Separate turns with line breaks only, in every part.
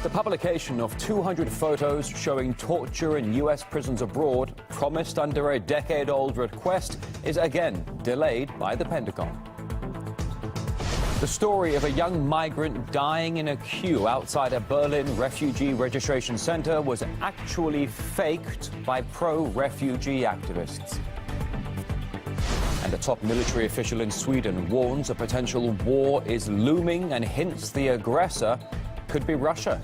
The publication of 200 photos showing torture in U.S. prisons abroad, promised under a decade-old request, is again delayed by the Pentagon. The story of a young migrant dying in a queue outside a Berlin refugee registration center was actually faked by pro-refugee activists. And a top military official in Sweden warns a potential war is looming and hints the aggressor could be Russia.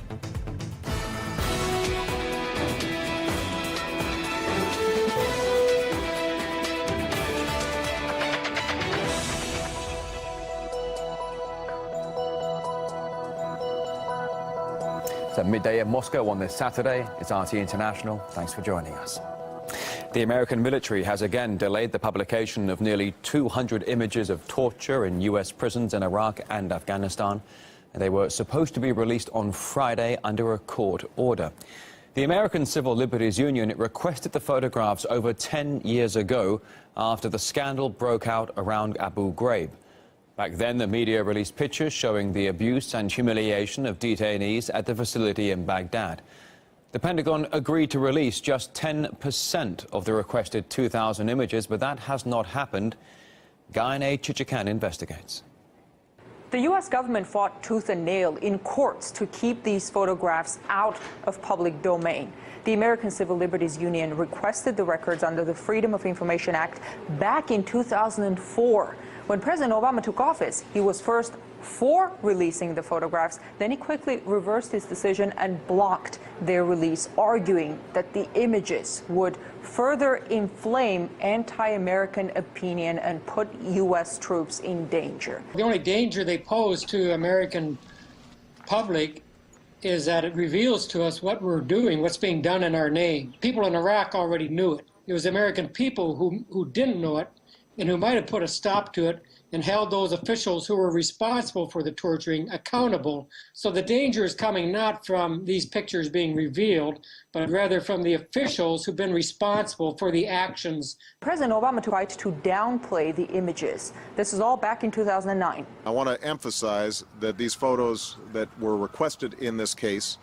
It's at midday in Moscow on this Saturday. It's RT International. Thanks for joining us. The American military has again delayed the publication of nearly 200 images of torture in U.S. prisons in Iraq and Afghanistan. They were supposed to be released on Friday under a court order. The American Civil Liberties Union requested the photographs over 10 years ago after the scandal broke out around Abu Ghraib. Back then, the media released pictures showing the abuse and humiliation of detainees at the facility in Baghdad. The Pentagon agreed to release just 10% of the requested 2,000 images, but that has not happened. Chichikan investigates.
The U.S. government fought tooth and nail in courts to keep these photographs out of public domain. The American Civil Liberties Union requested the records under the Freedom of Information Act back in 2004. When President Obama took office, he was first for releasing the photographs. Then he quickly reversed his decision and blocked their release, arguing that the images would further inflame anti-American opinion and put U.S. troops in danger.
The only danger they pose to American public is that it reveals to us what we're doing, what's being done in our name. People in Iraq already knew it. It was American people who didn't know it and who might have put a stop to it and held those officials who were responsible for the torturing accountable. So the danger is coming not from these pictures being revealed, but rather from the officials who've been responsible for the actions.
President Obama tried to downplay the images. This is all back in 2009.
I want to emphasize that these photos that were requested in this case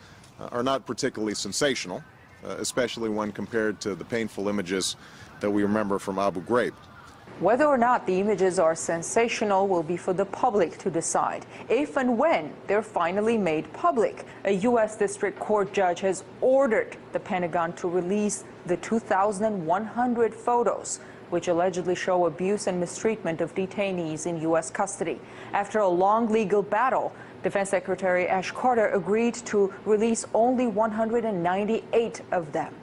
are not particularly sensational, especially when compared to the painful images that we remember from Abu Ghraib.
Whether or not the images are sensational will be for the public to decide, if and when they're finally made public. A U.S. District Court judge has ordered the Pentagon to release the 2,100 photos, which allegedly show abuse and mistreatment of detainees in U.S. custody. After a long legal battle, Defense Secretary Ash Carter agreed to release only 198 of them.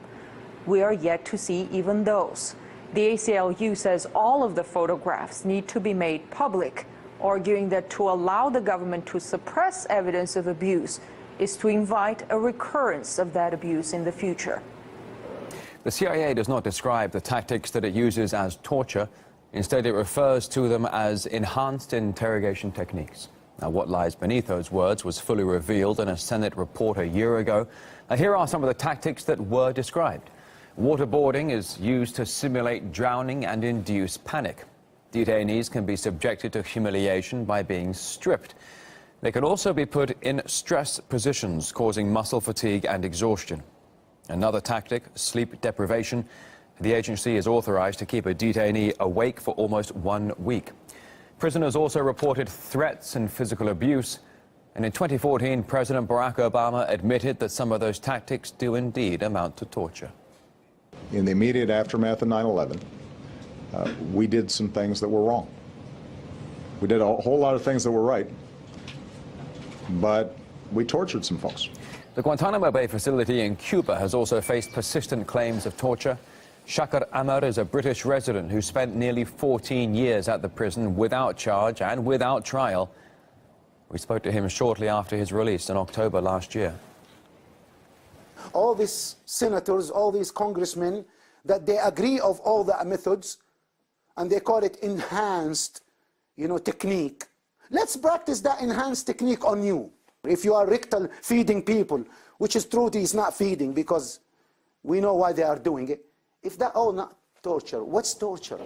We are yet to see even those. The ACLU says all of the photographs need to be made public, arguing that to allow the government to suppress evidence of abuse is to invite a recurrence of that abuse in the future.
The CIA does not describe the tactics that it uses as torture. Instead, it refers to them as enhanced interrogation techniques. Now, what lies beneath those words was fully revealed in a Senate report a year ago. Now, here are some of the tactics that were described. Waterboarding is used to simulate drowning and induce panic. Detainees can be subjected to humiliation by being stripped. They can also be put in stress positions, causing muscle fatigue and exhaustion. Another tactic, sleep deprivation. The agency is authorized to keep a detainee awake for almost 1 week. Prisoners also reported threats and physical abuse. And in 2014, President Barack Obama admitted that some of those tactics do indeed amount to torture.
In the immediate aftermath of 9/11, we did some things that were wrong. We did a whole lot of things that were right, but we tortured some folks.
The Guantanamo Bay facility in Cuba has also faced persistent claims of torture. Shakar Amar is a British resident who spent nearly 14 years at the prison without charge and without trial. We spoke to him shortly after his release in October last year.
All these senators, all these congressmen, that they agree of all the methods, and they call it enhanced, technique. Let's practice that enhanced technique on you. If you are rectal feeding people, which is true, is not feeding, because we know why they are doing it. If that, not torture. What's torture?